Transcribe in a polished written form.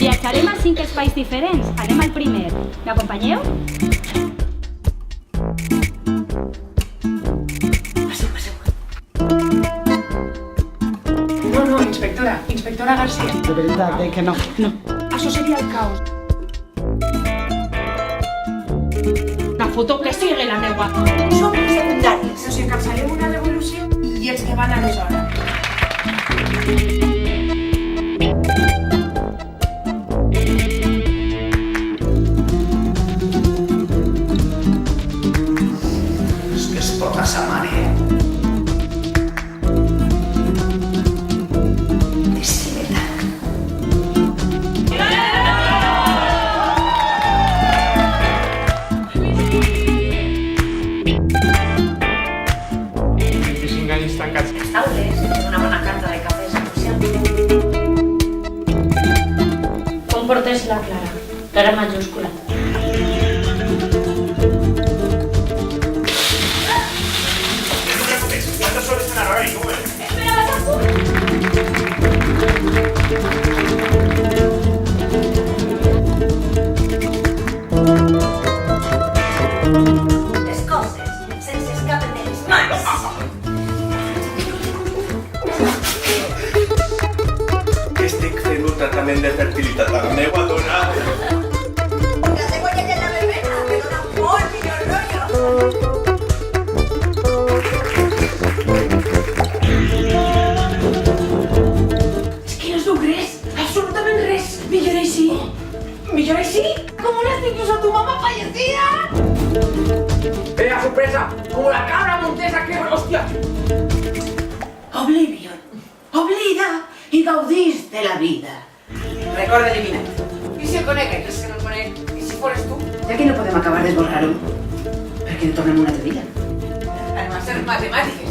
Viatjarem a 5 espais diferents. Anem al primer. M'acompanyeu? No, inspectora García. De veritat, que no. Això seria el caos. La foto que sigui la meua. Som secundaris. Ens encapçalem una revolució i els que van a les hores. És que és tota sa mare. Tancats. Les taules tenen una bona carta de cafès social. Com portes la Clara? Clara majúscula. ¿Cuántas horas en arroyo y nube? Espera, vas a punt! Les coses se'ns escapen de les mans. Estic fent un tractament de fertilitat a la meva dona. La cebolla de la verbena me dona molt millor rotllo. És que no es veu res, absolutament res. Millor així. Millor així. Como las incluso tu mamá fallecida. ¡Vea sorpresa! ¡Como la cabra montesa que... ¡Hostia! Oblivion. Oblida i gaudís de la vida. Record eliminat. I si el conec, és que no el conec. I si fores tu? Ja que no podem acabar d'esborrar-ho, perquè no tornem una altra vida. Anem a ser matemàtiques.